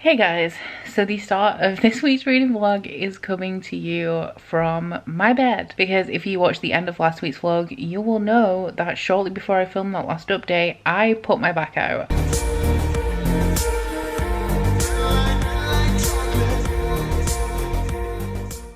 Hey guys, so the start of this week's reading vlog is coming to you from my bed, because if you watched the end of last week's vlog, you will know that shortly before I filmed that last update, I put my back out.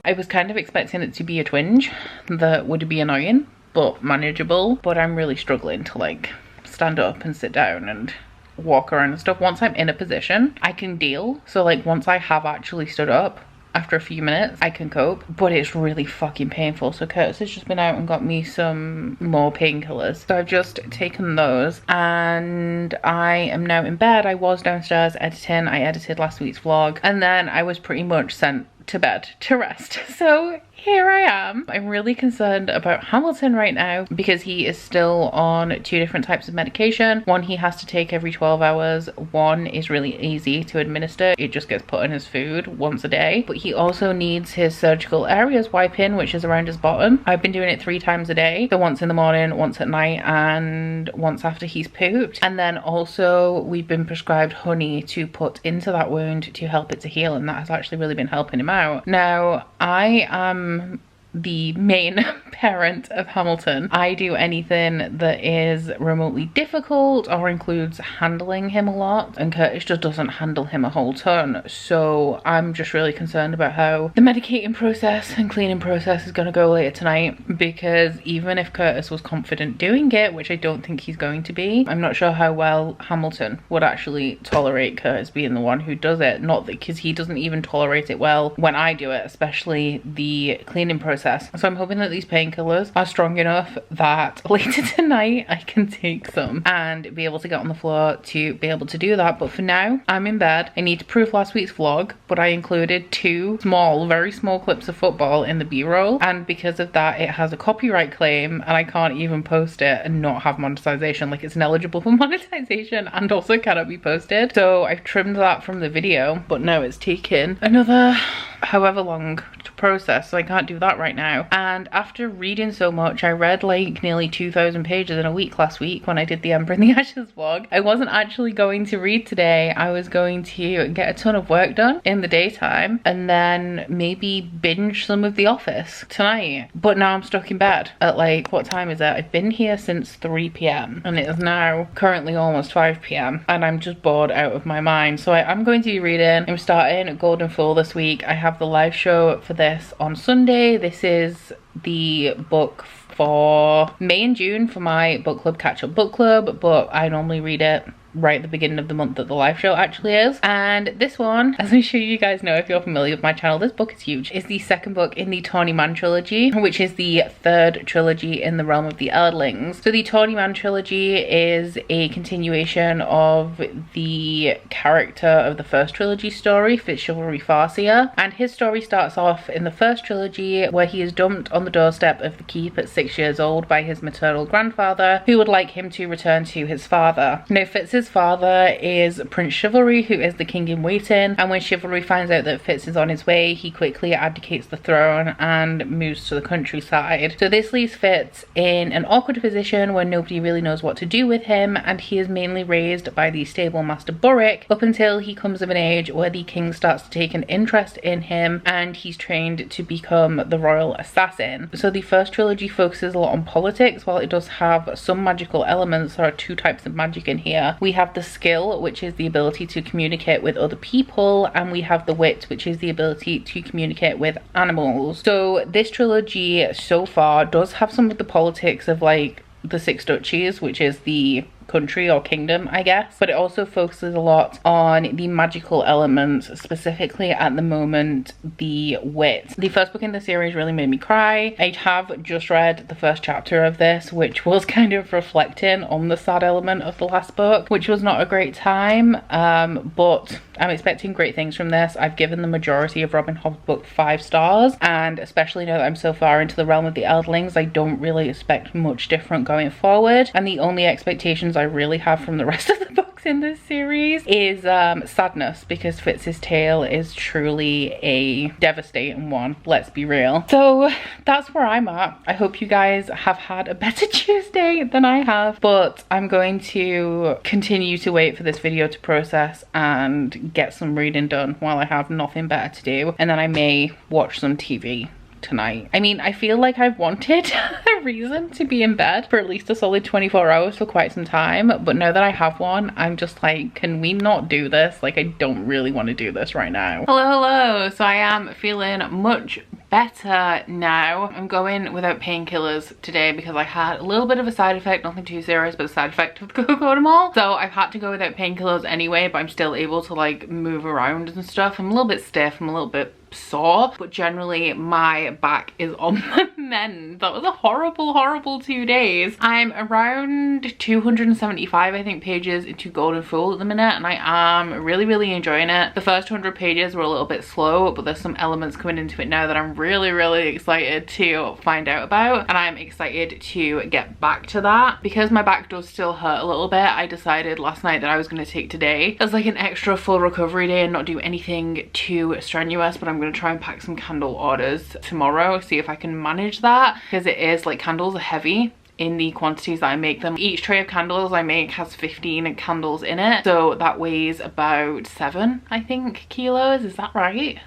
I was kind of expecting it to be a twinge that would be annoying, but manageable, but I'm really struggling to like stand up and sit down and walk around and stuff. Once I'm in a position, I can deal. So like once I have actually stood up, after a few minutes, I can cope, but it's really fucking painful. So Curtis has just been out and got me some more painkillers. So I've just taken those and I am now in bed. I was downstairs editing. I edited last week's vlog and then I was pretty much sent to bed to rest. So here I am. I'm really concerned about Hamilton right now because he is still on 2 different types of medication. One he has to take every 12 hours. One is really easy to administer. It just gets put in his food once a day. But he also needs his surgical areas wiping, which is around his bottom. I've been doing it 3 times a day. So once in the morning, once at night, and once after he's pooped. And then also we've been prescribed honey to put into that wound to help it to heal, and that has actually really been helping him out. Now, I am the main parent of Hamilton. I do anything that is remotely difficult or includes handling him a lot, and Curtis just doesn't handle him a whole ton. So I'm just really concerned about how the medicating process and cleaning process is going to go later tonight, because even if Curtis was confident doing it, which I don't think he's going to be, I'm not sure how well Hamilton would actually tolerate Curtis being the one who does it. Not that, because he doesn't even tolerate it well when I do it, especially the cleaning process. So I'm hoping that these painkillers are strong enough that later tonight I can take some and be able to get on the floor to be able to do that. But for now, I'm in bed. I need to proof last week's vlog, but I included 2 small, very small clips of football in the B-roll, and because of that it has a copyright claim and I can't even post it and not have monetization. Like, it's ineligible for monetization and also cannot be posted. So I've trimmed that from the video, but now it's taken another however long to process, so I can't do that right now. And after reading so much, I read like nearly 2,000 pages in a week last week when I did the Ember in the Ashes vlog. I wasn't actually going to read today. I was going to get a ton of work done in the daytime and then maybe binge some of The Office tonight. But now I'm stuck in bed at like, what time is it? I've been here since 3 p.m. and it is now currently almost 5 p.m. and I'm just bored out of my mind. So I'm going to be reading. I'm starting Golden Fool this week. I have the live show for this on Sunday. This is the book for May and June for my book club catch-up book club, but I normally read it right at the beginning of the month that the live show actually is. And this one, as I'm sure you guys know if you're familiar with my channel, this book is huge. It's the 2nd book in the Tawny Man Trilogy, which is the 3rd trilogy in the realm of the Eldlings. So the Tawny Man Trilogy is a continuation of the character of the 1st trilogy story, Fitzchivalry Farseer, and his story starts off in the 1st trilogy where he is dumped on the doorstep of the keep at 6 years old by his maternal grandfather, who would like him to return to his father. Now, Fitz's father is Prince Chivalry, who is the king in waiting, and when Chivalry finds out that Fitz is on his way, he quickly abdicates the throne and moves to the countryside. So this leaves Fitz in an awkward position where nobody really knows what to do with him, and he is mainly raised by the stable master Burrick up until he comes of an age where the king starts to take an interest in him and he's trained to become the royal assassin. So the 1st trilogy focuses a lot on politics. While it does have some magical elements, there are 2 types of magic in here. We have the skill, which is the ability to communicate with other people, and we have the wit, which is the ability to communicate with animals. So this trilogy so far does have some of the politics of like the 6 duchies, which is the country or kingdom, I guess, but it also focuses a lot on the magical elements, specifically at the moment the wit. The 1st book in the series really made me cry. I have just read the 1st chapter of this, which was kind of reflecting on the sad element of the last book, which was not a great time, but I'm expecting great things from this. I've given the majority of Robin Hobb's book 5 stars, and especially now that I'm so far into the realm of the Eldlings, I don't really expect much different going forward, and the only expectations I really have from the rest of the books in this series is sadness, because Fitz's tale is truly a devastating one, let's be real. So that's where I'm at. I hope you guys have had a better Tuesday than I have, but I'm going to continue to wait for this video to process and get some reading done while I have nothing better to do, and then I may watch some TV tonight. I mean, I feel like I've wanted a reason to be in bed for at least a solid 24 hours for quite some time, but now that I have one, I'm just like, can we not do this? Like, I don't really want to do this right now. Hello. So I am feeling much better now. I'm going without painkillers today because I had a little bit of a side effect, nothing too serious, but a side effect of cocodamol. So I've had to go without painkillers anyway, but I'm still able to like move around and stuff. I'm a little bit stiff, I'm a little bit sore, but generally my back is on the mend. That was a horrible 2 days. I'm around 275 I think pages into Golden Fool at the minute, and I am really enjoying it. The first 100 pages were a little bit slow, but there's some elements coming into it now that I'm really excited to find out about, and I'm excited to get back to that. Because my back does still hurt a little bit, I decided last night that I was going to take today as like an extra full recovery day and not do anything too strenuous, but I'm going to try and pack some candle orders tomorrow, see if I can manage that, because it is like, candles are heavy in the quantities that I make them. Each tray of candles I make has 15 candles in it, so that weighs about 7 I think kilos. Is that right?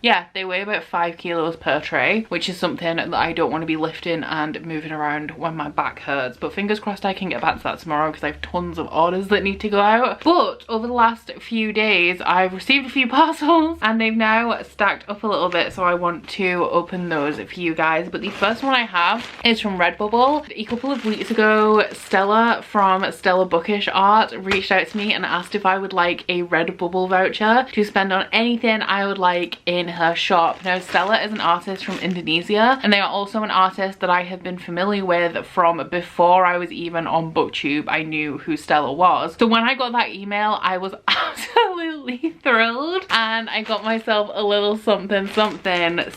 Yeah, they weigh about 5 kilos per tray, which is something that I don't want to be lifting and moving around when my back hurts. But fingers crossed I can get back to that tomorrow, because I have tons of orders that need to go out. But over the last few days, I've received a few parcels and they've now stacked up a little bit, so I want to open those for you guys. But the first one I have is from Redbubble. A couple of weeks ago, Stella from StellaBookishArt reached out to me and asked if I would like a Redbubble voucher to spend on anything I would like in her shop. Now, Stella is an artist from Indonesia, and they are also an artist that I have been familiar with from before I was even on BookTube. I knew who Stella was. So when I got that email, I was absolutely thrilled, and I got myself a little something.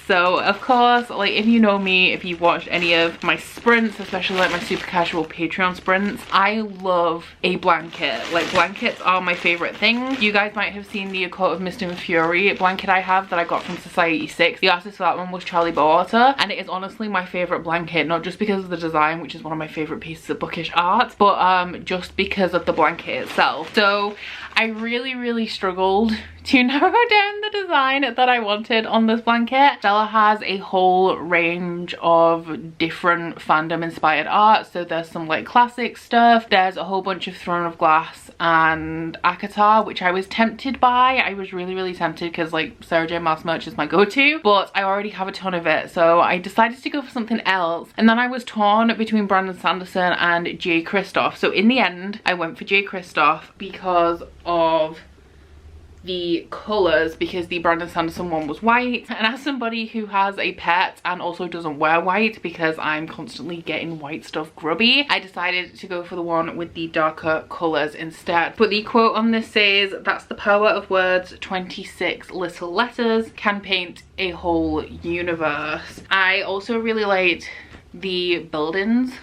So of course, like, if you know me, if you've watched any of my sprints, especially like my super casual Patreon sprints, I love a blanket. Like, blankets are my favorite thing. You guys might have seen the Coat of Mist and Fury blanket I have that I got from Society 6. The artist for that one was Charlie Bowater, and it is honestly my favorite blanket, not just because of the design, which is one of my favorite pieces of bookish art, but just because of the blanket itself. So I really struggled to narrow down the design that I wanted on this blanket. Stella has a whole range of different fandom inspired art. So there's some like classic stuff, there's a whole bunch of Throne of Glass and ACOTAR, which I was tempted by. I was really tempted because like Sarah J Maas merch is my go-to, but I already have a ton of it, so I decided to go for something else. And then I was torn between Brandon Sanderson and J Kristoff. So in the end I went for J Kristoff because of the colours, because the Brandon Sanderson one was white, and as somebody who has a pet and also doesn't wear white because I'm constantly getting white stuff grubby, I decided to go for the one with the darker colours instead. But the quote on this says, "That's the power of words, 26 little letters can paint a whole universe." I also really liked the buildings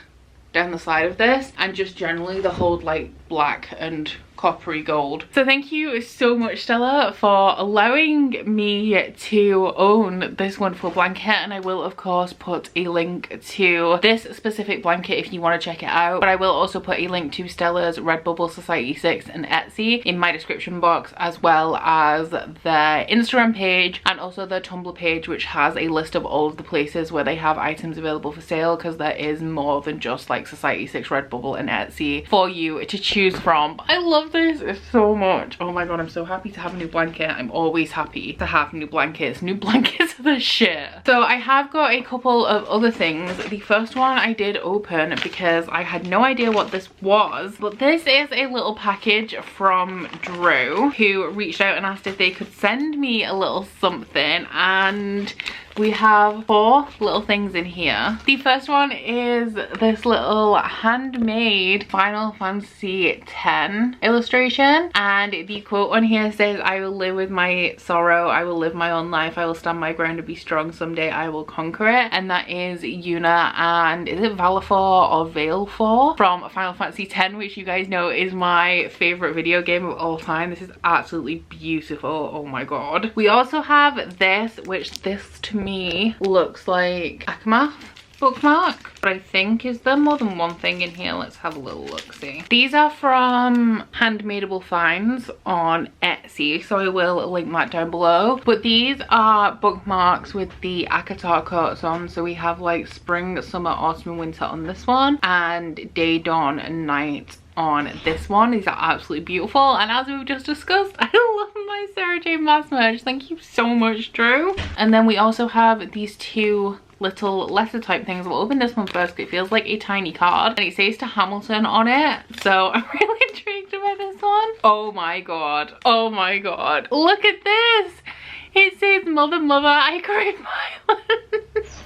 down the side of this, and just generally the whole like black and coppery gold. So thank you so much, Stella, for allowing me to own this wonderful blanket, and I will of course put a link to this specific blanket if you want to check it out, but I will also put a link to Stella's Redbubble, Society 6 and Etsy in my description box, as well as their Instagram page and also their Tumblr page, which has a list of all of the places where they have items available for sale, because there is more than just like Society 6, Redbubble and Etsy for you to choose from. I love this so much. Oh my god, I'm so happy to have a new blanket. I'm always happy to have new blankets. New blankets are the shit. So I have got a couple of other things. The first one I did open because I had no idea what this was, but this is a little package from Drew, who reached out and asked if they could send me a little something, and We have 4 little things in here. The first one is this little handmade Final Fantasy X illustration, and the quote on here says, "I will live with my sorrow, I will live my own life, I will stand my ground and be strong, someday I will conquer it." And that is Yuna and is it Valefor or Valefor from Final Fantasy X, which you guys know is my favorite video game of all time. This is absolutely beautiful. Oh my god. We also have this, which this to me looks like Akamath bookmark, but I think is there more than one thing in here? Let's have a little look see. These are from Handmadeable Finds on Etsy, so I will link that down below. But these are bookmarks with the Akatar quotes on. So we have like spring, summer, autumn, and winter on this one, and day, dawn, and night on this one. These are absolutely beautiful, and as we've just discussed, I love my Sarah J Maas merch. Thank you so much, Drew. And then we also have these 2 little letter type things. We'll open this one first because it feels like a tiny card, and it says to Hamilton on it, so I'm really intrigued about this one. Oh my god, oh my god, look at this. It says, "Mother, mother, I crave violence."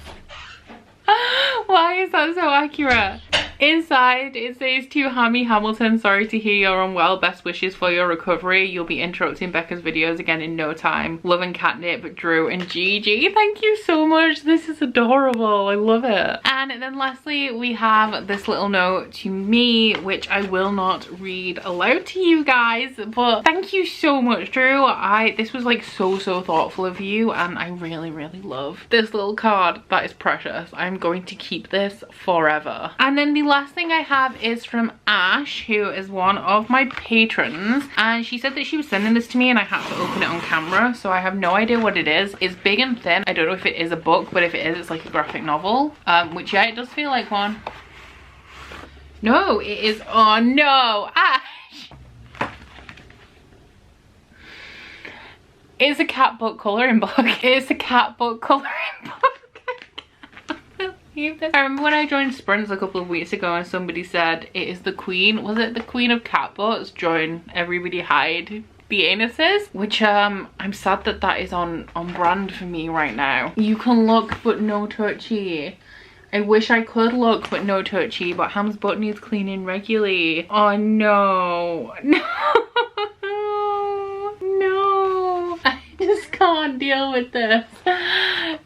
Why is that so accurate? Inside it says, "To Hammy Hamilton, sorry to hear you're unwell. Best wishes for your recovery. You'll be interrupting Becca's videos again in no time. Love and catnip, Drew and Gigi." Thank you so much. This is adorable. I love it. And then lastly, we have this little note to me, which I will not read aloud to you guys, but thank you so much, Drew. This was like so thoughtful of you, and I really love this little card. That is precious. I'm going to keep this forever. And then the last thing I have is from Ash, who is one of my patrons, and she said that she was sending this to me and I had to open it on camera, so I have no idea what it is. It's big and thin. I don't know if it is a book, but if it is, it's like a graphic novel, which yeah, it does feel like one. No, it is. Oh no, Ash. It's a cat book colouring book. It's a cat book colouring book. I remember when I joined Sprints a couple of weeks ago and somebody said it is the queen, was it the queen of cat books? Join everybody hide the anuses, which I'm sad that that is on brand for me right now. You can look but no touchy. I wish I could look but no touchy, but Ham's butt needs cleaning regularly. Oh no, no, no, I just can't deal with this.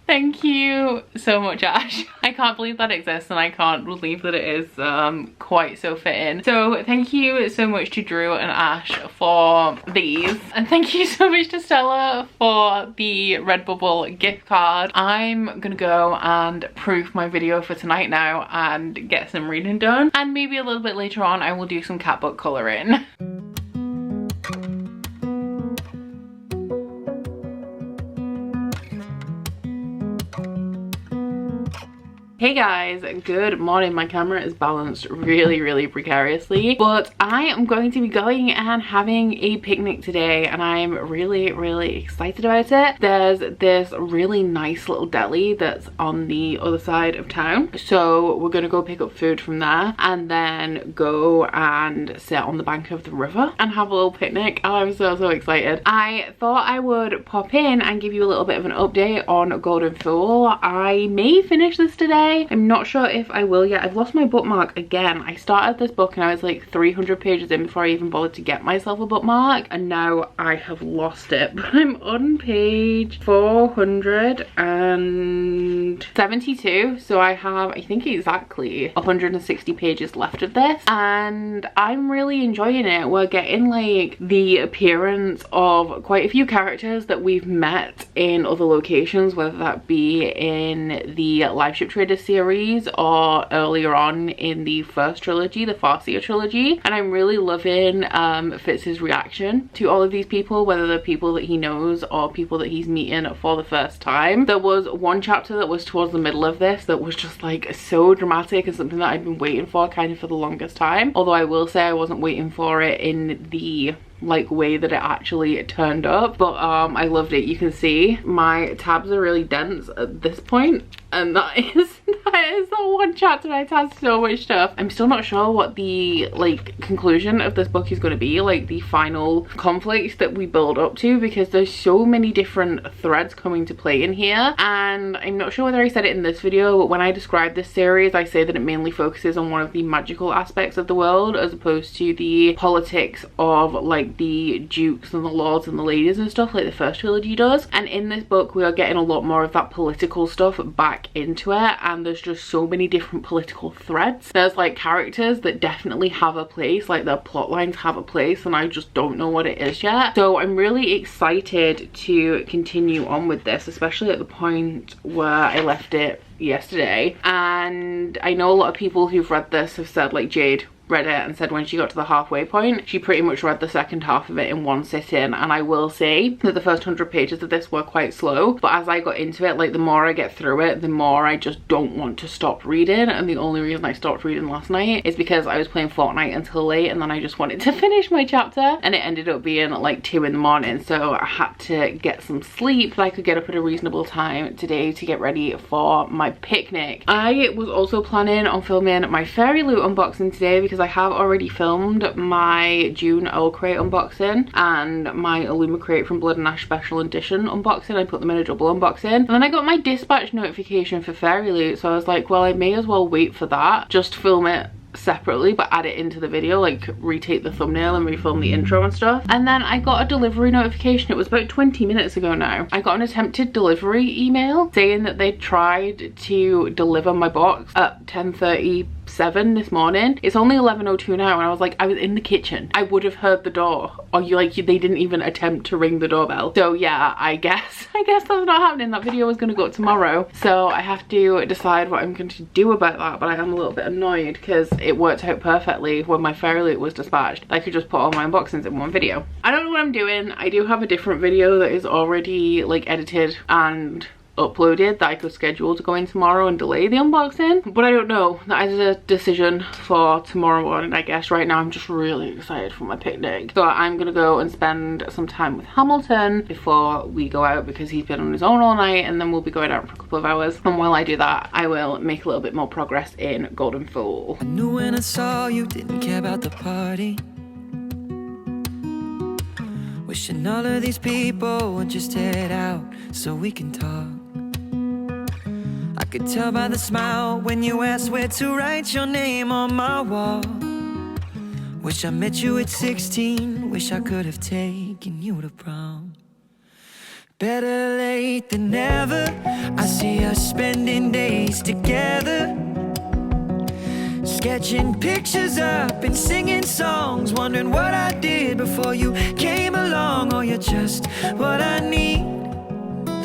Thank you so much, Ash. I can't believe that exists, and I can't believe that it is quite so fitting. So thank you so much to Drew and Ash for these, and thank you so much to Stella for the Redbubble gift card. I'm gonna go and proof my video for tonight now and get some reading done, and maybe a little bit later on I will do some cat book colouring. Hey guys, good morning. My camera is balanced really precariously, but I am going to be going and having a picnic today, and I'm really excited about it. There's this really nice little deli that's on the other side of town, so we're gonna go pick up food from there and then go and sit on the bank of the river and have a little picnic. I'm so excited. I thought I would pop in and give you a little bit of an update on Golden Fool. I may finish this today. I'm not sure if I will yet. I've lost my bookmark again. I started this book and I was like 300 pages in before I even bothered to get myself a bookmark, and now I have lost it. But I'm on page 472, so I have, I think, exactly 160 pages left of this, and I'm really enjoying it. We're getting like the appearance of quite a few characters that we've met in other locations, whether that be in the Live Ship Trader series or earlier on in the first trilogy, the Farseer trilogy, and I'm really loving Fitz's reaction to all of these people, whether they're people that he knows or people that he's meeting for the first time. There was one chapter that was towards the middle of this that was just like so dramatic and something that I've been waiting for kind of for the longest time, although I will say I wasn't waiting for it in the like way that it actually turned up, but I loved it. You can see my tabs are really dense at this point, and that is the one chapter that has so much stuff. I'm still not sure what the like conclusion of this book is going to be, like the final conflict that we build up to, because there's so many different threads coming to play in here. And I'm not sure whether I said it in this video, but when I describe this series I say that it mainly focuses on one of the magical aspects of the world as opposed to the politics of like the dukes and the lords and the ladies and stuff like the first trilogy does. And in this book we are getting a lot more of that political stuff back into it, and there's just so many different political threads. There's like characters that definitely have a place, like their plot lines have a place, and I just don't know what it is yet. So I'm really excited to continue on with this, especially at the point where I left it yesterday. And I know a lot of people who've read this have said, like Jade read it and said when she got to the halfway point she pretty much read the second half of it in one sitting. And I will say that the first 100 pages of this were quite slow, but as I got into it, like the more I get through it, the more I just don't want to stop reading. And the only reason I stopped reading last night is because I was playing Fortnite until late, and then I just wanted to finish my chapter, and it ended up being like 2 in the morning, so I had to get some sleep so I could get up at a reasonable time today to get ready for my picnic. I was also planning on filming my Fairy Loot unboxing today because I have already filmed my June Owlcrate unboxing and my Illumicrate from Blood and Ash special edition unboxing. I put them in a double unboxing, and then I got my dispatch notification for Fairy Loot, so I was like, well, I may as well wait for that, just film it separately but add it into the video, like retake the thumbnail and refilm the intro and stuff. And then I got a delivery notification. It was about 20 minutes ago now. I got an attempted delivery email saying that they tried to deliver my box at 10:37 this morning. It's only 11:02 now, and I was like, I was in the kitchen, I would have heard the door, or they didn't even attempt to ring the doorbell. So yeah, I guess that's not happening. That video is going to go up tomorrow, so I have to decide what I'm going to do about that. But I am a little bit annoyed because it worked out perfectly when my Fairy Loot was dispatched. I could just put all my unboxings in one video. I don't know what I'm doing. I do have a different video that is already like edited and uploaded that I could schedule to go in tomorrow and delay the unboxing, but I don't know. That is a decision for tomorrow morning, I guess. Right now I'm just really excited for my picnic, so I'm gonna go and spend some time with Hamilton before we go out because he's been on his own all night, and then we'll be going out for a couple of hours. And while I do that, I will make a little bit more progress in Golden Fool. I knew when I saw you didn't care about the party, wishing all of these people would just head out so we can talk. I could tell by the smile when you asked where to write your name on my wall. Wish I met you at 16, wish I could have taken you to prom. Better late than never, I see us spending days together, sketching pictures up and singing songs, wondering what I did before you came along. Oh, you're just what I need,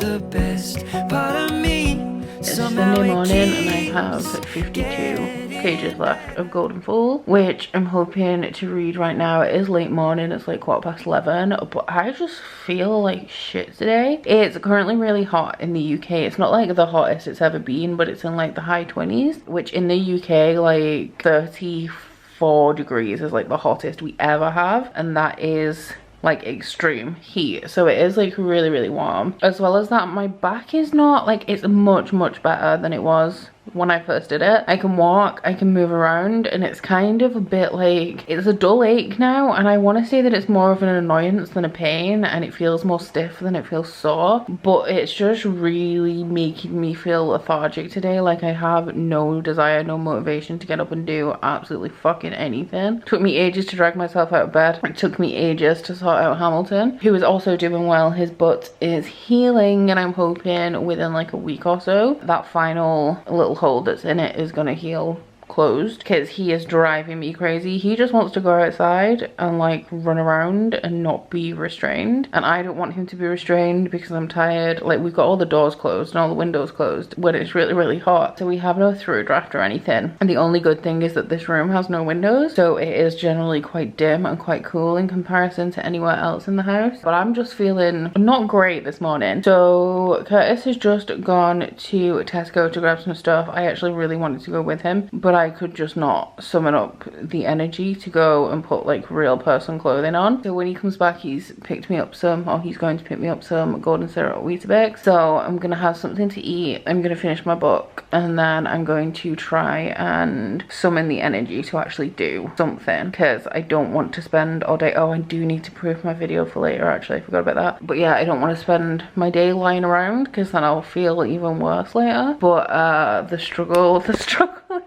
the best part of me. It's Sunday morning and I have 52 pages left of Golden Fool, which I'm hoping to read right now. It is late morning, it's like 11:15, but I just feel like shit today. It's currently really hot in the UK. It's not like the hottest it's ever been, but it's in like the high 20s, which in the UK like 34 degrees is like the hottest we ever have, and that is like extreme heat. So it is like really warm. As well as that, my back is not like, it's much better than it was when I first did it. I can walk, I can move around, and it's kind of a bit like, it's a dull ache now, and I want to say that it's more of an annoyance than a pain, and it feels more stiff than it feels sore, but it's just really making me feel lethargic today. Like I have no desire, no motivation to get up and do absolutely fucking anything. It took me ages to drag myself out of bed. It took me ages to sort out Hamilton, who is also doing well. His butt is healing, and I'm hoping within like a week or so that final little hole that's in it is gonna heal closed, because he is driving me crazy. He just wants to go outside and like run around and not be restrained, and I don't want him to be restrained because I'm tired. Like we've got all the doors closed and all the windows closed when it's really hot, so we have no through draft or anything. And the only good thing is that this room has no windows, so it is generally quite dim and quite cool in comparison to anywhere else in the house. But I'm just feeling not great this morning. So Curtis has just gone to Tesco to grab some stuff. I actually really wanted to go with him, but but I could just not summon up the energy to go and put like real person clothing on. So when he comes back, he's picked me up some, or he's going to pick me up some golden syrup Weetabix. So I'm gonna have something to eat, I'm gonna finish my book, and then I'm going to try and summon the energy to actually do something, because I don't want to spend all day. Oh, I do need to proof my video for later, actually, I forgot about that. But yeah, I don't want to spend my day lying around, because then I'll feel even worse later. But the struggle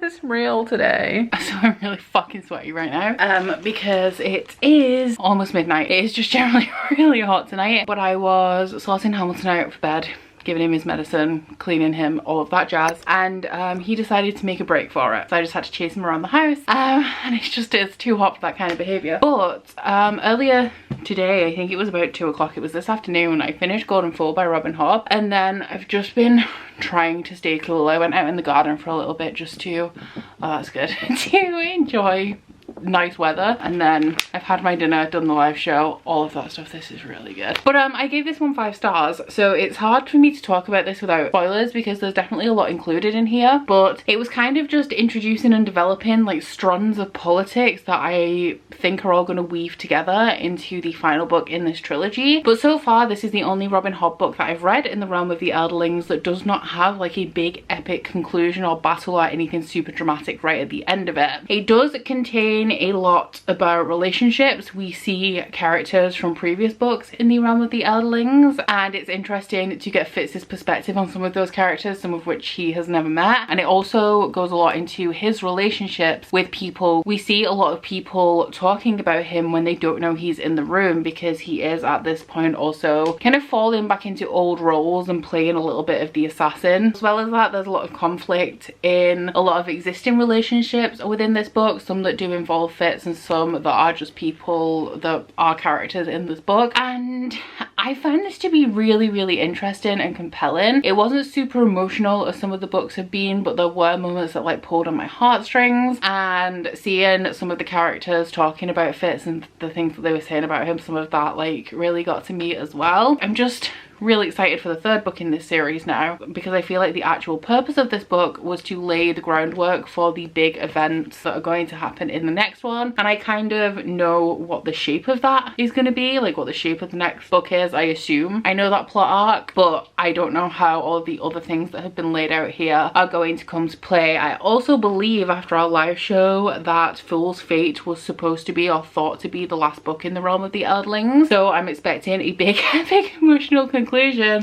is real today. So I'm really fucking sweaty right now, because it is almost midnight. It is just generally really hot tonight, but I was sorting Hamilton out for bed, giving him his medicine, cleaning him, all of that jazz, and he decided to make a break for it. So I just had to chase him around the house, and it's too hot for that kind of behaviour. But earlier today, I think it was about 2 o'clock, it was this afternoon, I finished Golden Fall by Robin Hobb, and then I've just been trying to stay cool. I went out in the garden for a little bit just to, oh that's good, to enjoy nice weather, and then I've had my dinner, done the live show, all of that stuff. This is really good. But I gave this one 5 stars, so it's hard for me to talk about this without spoilers because there's definitely a lot included in here, but it was kind of just introducing and developing like strands of politics that I think are all going to weave together into the final book in this trilogy. But so far this is the only Robin Hobb book that I've read in the realm of the Elderlings that does not have like a big epic conclusion or battle or anything super dramatic right at the end of it. It does contain a lot about relationships. We see characters from previous books in the realm of the Elderlings, and it's interesting to get Fitz's perspective on some of those characters, some of which he has never met. And it also goes a lot into his relationships with people. We see a lot of people talking about him when they don't know he's in the room, because he is at this point also kind of falling back into old roles and playing a little bit of the assassin. As well as that, there's a lot of conflict in a lot of existing relationships within this book, some that do involve Fitz and some that are just people that are characters in this book. And I found this to be really, really interesting and compelling. It wasn't super emotional as some of the books have been, but there were moments that like pulled on my heartstrings, and seeing some of the characters talking about Fitz and the things that they were saying about him, some of that like really got to me as well. I'm just really excited for the 3rd book in this series now, because I feel like the actual purpose of this book was to lay the groundwork for the big events that are going to happen in the next one, and I kind of know what the shape of that is going to be, like what the shape of the next book is. I assume I know that plot arc, but I don't know how all of the other things that have been laid out here are going to come to play. I also believe after our live show that Fool's Fate was supposed to be, or thought to be, the last book in the realm of the Elderlings, so I'm expecting a big epic emotional conclusion,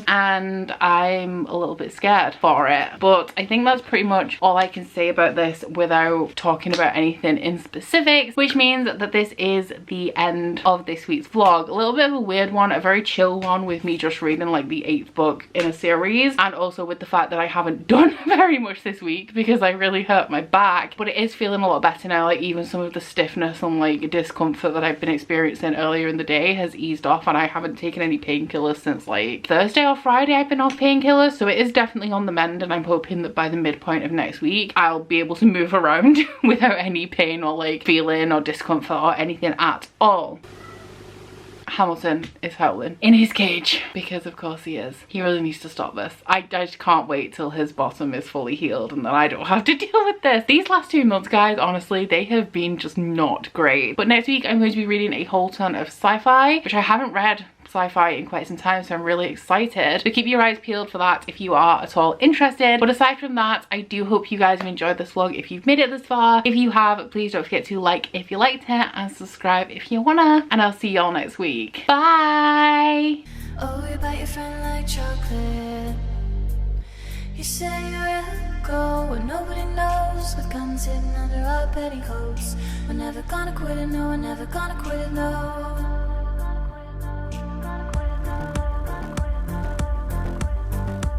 and I'm a little bit scared for it. But I think that's pretty much all I can say about this without talking about anything in specifics, which means that this is the end of this week's vlog. A little bit of a weird one, a very chill one, with me just reading like the 8th book in a series, and also with the fact that I haven't done very much this week because I really hurt my back. But it is feeling a lot better now. Like even some of the stiffness and like discomfort that I've been experiencing earlier in the day has eased off, and I haven't taken any painkillers since like Thursday or Friday. I've been off painkillers, so it is definitely on the mend, and I'm hoping that by the midpoint of next week I'll be able to move around without any pain or like feeling or discomfort or anything at all. Hamilton is howling in his cage, because of course he is. He really needs to stop this. I just can't wait till his bottom is fully healed and then I don't have to deal with this. These last 2 months, guys, honestly, they have been just not great. But next week I'm going to be reading a whole ton of sci-fi, which I haven't read sci-fi in quite some time, so I'm really excited. So keep your eyes peeled for that if you are at all interested. But aside from that, I do hope you guys have enjoyed this vlog if you've made it this far. If you have, please don't forget to like if you liked it and subscribe if you wanna, and I'll see y'all next week. Bye! Oh, you bite your friend like chocolate. You say you'll go where nobody knows, with guns hidden under our petticoats. We're never gonna quit it, no, we're never gonna quit it, no.